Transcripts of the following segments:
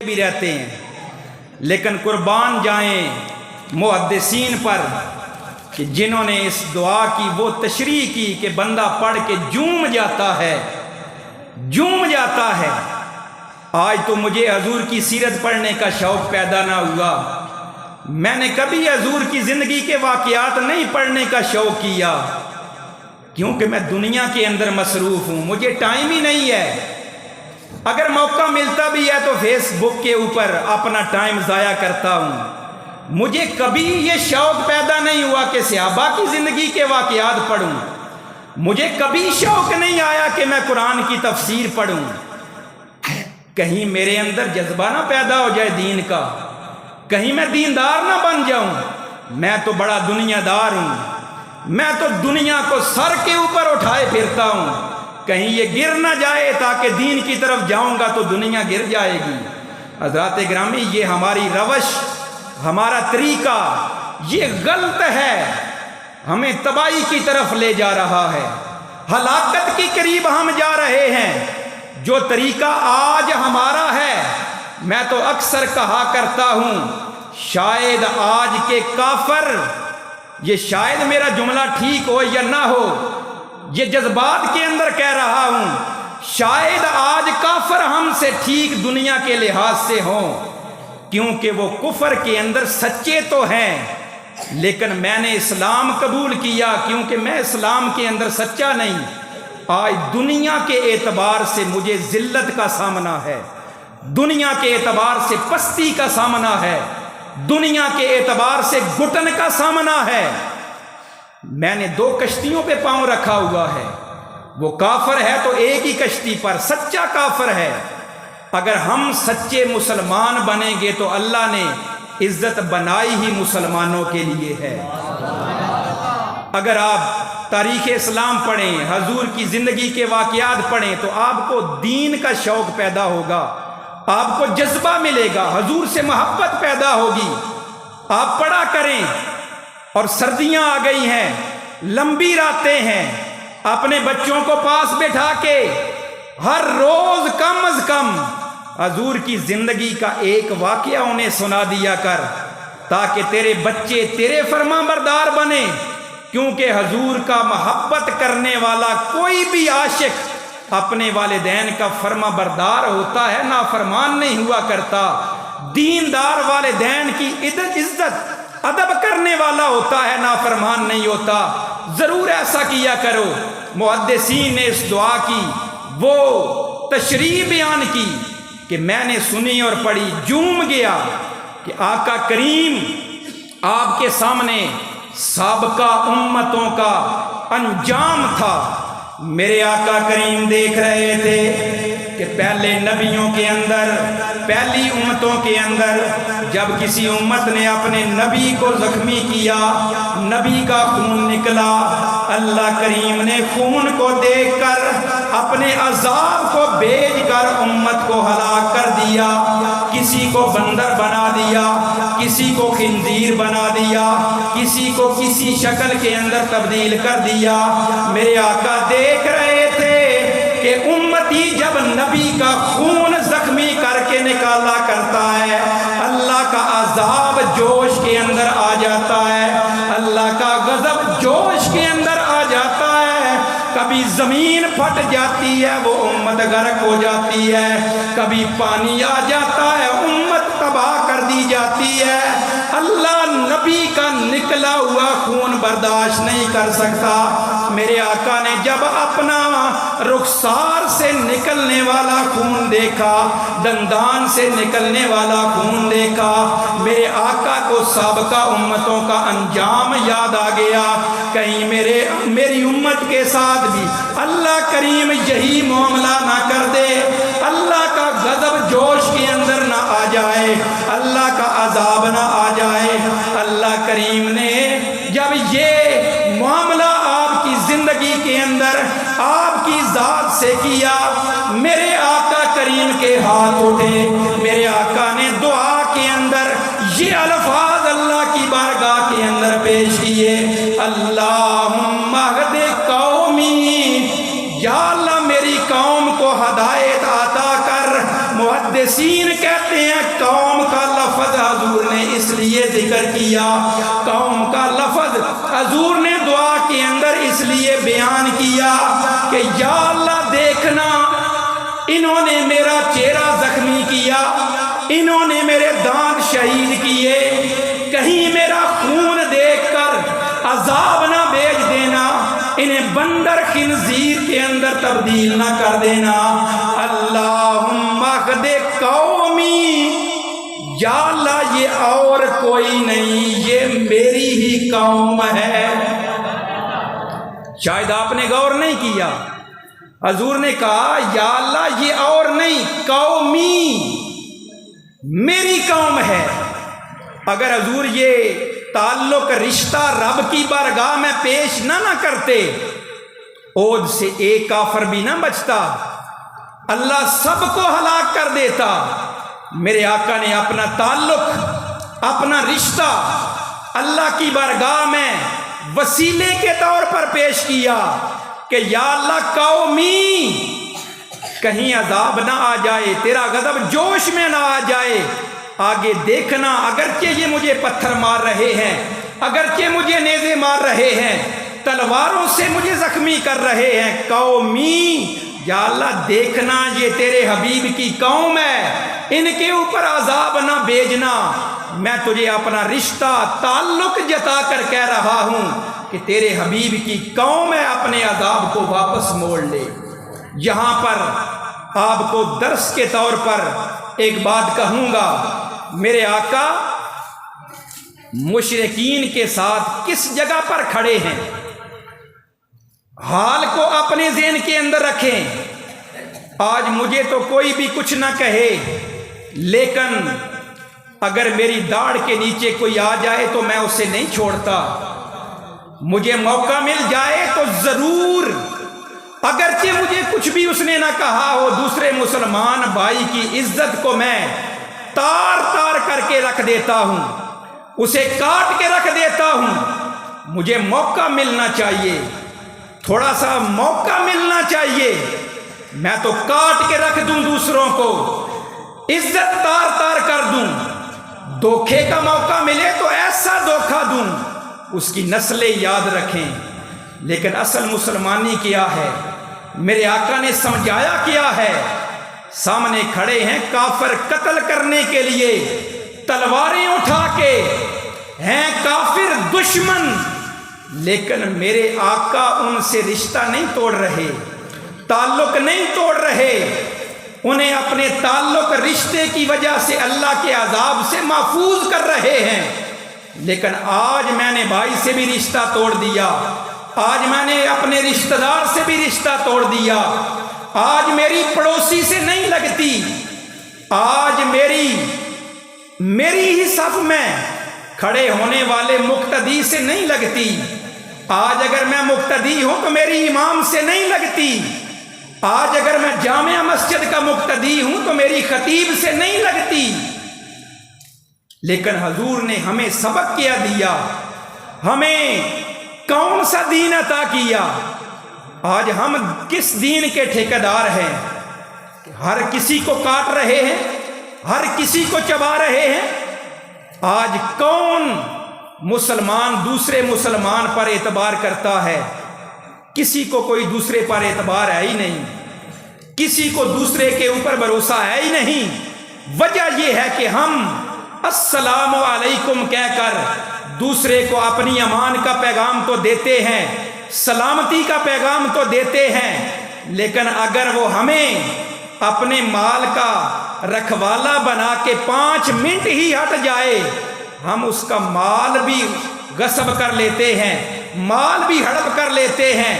بھی رہتے ہیں، لیکن قربان جائیں محدثین پر کہ جنہوں نے اس دعا کی وہ تشریح کی کہ بندہ پڑھ کے جوم جاتا ہے۔ آج تو مجھے حضور کی سیرت پڑھنے کا شوق پیدا نہ ہوا، میں نے کبھی حضور کی زندگی کے واقعات نہیں پڑھنے کا شوق کیا، کیونکہ میں دنیا کے اندر مصروف ہوں، مجھے ٹائم ہی نہیں ہے۔ اگر موقع ملتا بھی ہے تو فیس بک کے اوپر اپنا ٹائم ضائع کرتا ہوں۔ مجھے کبھی یہ شوق پیدا نہیں ہوا کہ صحابہ کی زندگی کے واقعات پڑھوں، مجھے کبھی شوق نہیں آیا کہ میں قرآن کی تفسیر پڑھوں۔ کہیں میرے اندر جذبہ نہ پیدا ہو جائے دین کا، کہیں میں دیندار نہ بن جاؤں۔ میں تو بڑا دنیا دار ہوں، میں تو دنیا کو سر کے اوپر اٹھائے پھرتا ہوں، کہیں یہ گر نہ جائے تاکہ دین کی طرف جاؤں گا تو دنیا گر جائے گی۔ حضرات گرامی، یہ ہماری روش، ہمارا طریقہ یہ غلط ہے، ہمیں تباہی کی طرف لے جا رہا ہے، ہلاکت کے قریب ہم جا رہے ہیں۔ جو طریقہ آج ہمارا ہے، میں تو اکثر کہا کرتا ہوں، شاید آج کے کافر، یہ شاید میرا جملہ ٹھیک ہو یا نہ ہو، یہ جذبات کے اندر کہہ رہا ہوں، شاید آج کافر ہم سے ٹھیک دنیا کے لحاظ سے ہوں، کیونکہ وہ کفر کے اندر سچے تو ہیں، لیکن میں نے اسلام قبول کیا کیونکہ میں اسلام کے اندر سچا نہیں۔ آج دنیا کے اعتبار سے مجھے ذلت کا سامنا ہے، دنیا کے اعتبار سے پستی کا سامنا ہے، دنیا کے اعتبار سے گھٹن کا سامنا ہے۔ میں نے 2 کشتیوں پہ پاؤں رکھا ہوا ہے، وہ کافر ہے تو ایک ہی کشتی پر، سچا کافر ہے۔ اگر ہم سچے مسلمان بنیں گے تو اللہ نے عزت بنائی ہی مسلمانوں کے لیے ہے۔ اگر آپ تاریخ اسلام پڑھیں، حضور کی زندگی کے واقعات پڑھیں تو آپ کو دین کا شوق پیدا ہوگا، آپ کو جذبہ ملے گا، حضور سے محبت پیدا ہوگی۔ آپ پڑھا کریں۔ اور سردیاں آ گئی ہیں، لمبی راتیں ہیں، اپنے بچوں کو پاس بٹھا کے ہر روز کم از کم حضور کی زندگی کا ایک واقعہ انہیں سنا دیا کر، تاکہ تیرے بچے تیرے فرما بردار بنے، کیونکہ حضور کا محبت کرنے والا کوئی بھی عاشق اپنے والدین کا فرما بردار ہوتا ہے، نافرمان نہیں ہوا کرتا۔ دیندار والدین کی عزت ادب کرنے والا ہوتا ہے، نافرمان نہیں ہوتا۔ ضرور ایسا کیا کرو۔ محدثین نے اس دعا کی وہ تشریح بیان کی کہ میں نے سنی اور پڑھی، جوم گیا کہ آقا کریم آپ کے سامنے سابقہ امتوں کا انجام تھا۔ میرے آقا کریم دیکھ رہے تھے کہ پہلے نبیوں کے اندر، پہلی امتوں کے اندر جب کسی امت نے اپنے نبی کو زخمی کیا، نبی کا خون نکلا، اللہ کریم نے خون کو دیکھ کر اپنے عذاب کو بھیج کر امت کو ہلاک کر دیا۔ کسی کو بندر بنا دیا، کسی کو خنزیر بنا دیا، کسی کو کسی شکل کے اندر تبدیل کر دیا۔ میرے آقا دیکھ رہے تھے کہ امتی جب نبی کا خون زخمی کر کے نکالا کرتا ہے، اللہ کا عذاب جوش کے اندر آ جاتا ہے، اللہ کا غضب جوش کے اندر آ جاتا ہے۔ کبھی زمین پھٹ جاتی ہے، وہ امت غرق ہو جاتی ہے، کبھی پانی آ جاتا ہے، امت تباہ کر دی جاتی ہے۔ اللہ نبی کا نکلا ہوا خون برداشت نہیں کر سکتا۔ میرے آقا نے جب اپنا رخسار سے نکلنے والا خون دیکھا، دندان سے نکلنے والا خون دیکھا، میرے آقا کو سابقہ امتوں کا انجام یاد آ گیا۔ کہیں میری امت کے ساتھ بھی اللہ کریم یہی معاملہ نہ کر دے، اللہ کا غضب جوش کے اندر نہ آ جائے، اللہ کا عذاب نہ آ جائے۔ اللہ کریم نے جب یہ معاملہ آپ کی زندگی کے اندر آپ کی ذات سے کیا، میرے آقا کریم کے ہاتھ اٹھے، میرے آقا نے دعا کے اندر یہ الفاظ اللہ کی بارگاہ کے اندر پیش کیے، اللہم اہد قومی، یا اللہ میری قوم کو ہدایت عطا کر۔ محدثین کہتے ہیں قوم کا لفظ حضور نے اس لیے ذکر کیا، قوم کا لفظ حضور نے دعا کے اندر اس لیے بیان کیا کہ یا اللہ دیکھنا انہوں نے میرا چہرہ زخمی کیا، انہوں نے میرے دانت شہید کیے، کہیں میرا خون دیکھ کر عذاب نہ بھیج دینا، انہیں بندر خنزیر کے اندر تبدیل نہ کر دینا۔ اللہم اخذ قومی، یا اللہ یہ اور کوئی نہیں، یہ میری ہی قوم ہے۔ شاید آپ نے غور نہیں کیا، حضور نے کہا یا اللہ یہ اور نہیں، قومی، میری قوم ہے۔ اگر حضور یہ تعلق رشتہ رب کی بارگاہ میں پیش نہ کرتے، عود سے ایک کافر بھی نہ بچتا، اللہ سب کو ہلاک کر دیتا۔ میرے آقا نے اپنا تعلق، اپنا رشتہ اللہ کی بارگاہ میں وسیلے کے طور پر پیش کیا کہ یا اللہ قومی، کہیں عذاب نہ آ جائے، تیرا غضب جوش میں نہ آ جائے، آگے دیکھنا اگرچہ یہ مجھے پتھر مار رہے ہیں، اگرچہ مجھے نیزے مار رہے ہیں، تلواروں سے مجھے زخمی کر رہے ہیں، قومی یا اللہ دیکھنا یہ تیرے حبیب کی قوم ہے، ان کے اوپر عذاب نہ بھیجنا۔ میں تجھے اپنا رشتہ تعلق جتا کر کہہ رہا ہوں کہ تیرے حبیب کی قوم ہے، اپنے عذاب کو واپس موڑ لے۔ یہاں پر آپ کو درس کے طور پر ایک بات کہوں گا، میرے آقا مشرکین کے ساتھ کس جگہ پر کھڑے ہیں، حال کو اپنے ذہن کے اندر رکھیں۔ آج مجھے تو کوئی بھی کچھ نہ کہے، لیکن اگر میری داڑھ کے نیچے کوئی آ جائے تو میں اسے نہیں چھوڑتا، مجھے موقع مل جائے تو ضرور، اگرچہ مجھے کچھ بھی اس نے نہ کہا ہو، دوسرے مسلمان بھائی کی عزت کو میں تار تار کر کے رکھ دیتا ہوں، اسے کاٹ کے رکھ دیتا ہوں۔ مجھے موقع ملنا چاہیے، تھوڑا سا موقع ملنا چاہیے، میں تو کاٹ کے رکھ دوں دوسروں کو، عزت تار تار کر دوں، دھوکے کا موقع ملے تو ایسا دھوکہ دوں اس کی نسلیں یاد رکھیں۔ لیکن اصل مسلمانی کیا ہے، میرے آقا نے سمجھایا کیا ہے، سامنے کھڑے ہیں کافر قتل کرنے کے لیے، تلواریں اٹھا کے ہیں کافر دشمن، لیکن میرے آقا ان سے رشتہ نہیں توڑ رہے، تعلق نہیں توڑ رہے، انہیں اپنے تعلق رشتے کی وجہ سے اللہ کے عذاب سے محفوظ کر رہے ہیں۔ لیکن آج میں نے بھائی سے بھی رشتہ توڑ دیا، آج میں نے اپنے رشتہ دار سے بھی رشتہ توڑ دیا، آج میری پڑوسی سے نہیں لگتی، آج میری ہی صف میں کھڑے ہونے والے مقتدی سے نہیں لگتی، آج اگر میں مقتدی ہوں تو میری امام سے نہیں لگتی، آج اگر میں جامع مسجد کا مقتدی ہوں تو میری خطیب سے نہیں لگتی۔ لیکن حضور نے ہمیں سبق کیا دیا، ہمیں کون سا دین عطا کیا۔ آج ہم کس دین کے ٹھیکیدار ہیں؟ ہر کسی کو کاٹ رہے ہیں، ہر کسی کو چبا رہے ہیں۔ آج کون مسلمان دوسرے مسلمان پر اعتبار کرتا ہے؟ کسی کو کوئی دوسرے پر اعتبار ہے ہی نہیں، کسی کو دوسرے کے اوپر بھروسہ ہے ہی نہیں۔ وجہ یہ ہے کہ ہم السلام علیکم کہہ کر دوسرے کو اپنی امان کا پیغام تو دیتے ہیں، سلامتی کا پیغام تو دیتے ہیں، لیکن اگر وہ ہمیں اپنے مال کا رکھوالا بنا کے 5 منٹ ہی ہٹ جائے، ہم اس کا مال بھی غصب کر لیتے ہیں، مال بھی ہڑپ کر لیتے ہیں،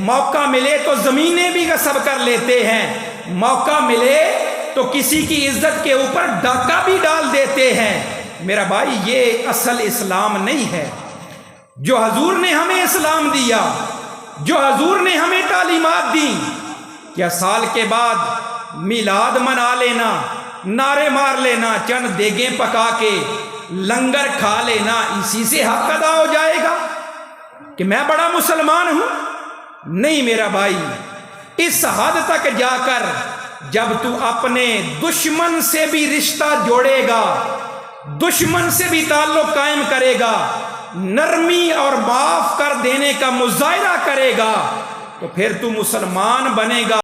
موقع ملے تو زمینیں بھی غصب کر لیتے ہیں، موقع ملے تو کسی کی عزت کے اوپر ڈاکہ بھی ڈال دیتے ہیں۔ میرا بھائی یہ اصل اسلام نہیں ہے۔ جو حضور نے ہمیں اسلام دیا، جو حضور نے ہمیں تعلیمات دی، کیا سال کے بعد میلاد منا لینا، نعرے مار لینا، چند دیگیں پکا کے لنگر کھا لینا، اسی سے حق ادا ہو جائے گا کہ میں بڑا مسلمان ہوں؟ نہیں میرا بھائی، اس حد تک جا کر جب تو اپنے دشمن سے بھی رشتہ جوڑے گا، دشمن سے بھی تعلق قائم کرے گا، نرمی اور معاف کر دینے کا مظاہرہ کرے گا، تو پھر تو مسلمان بنے گا۔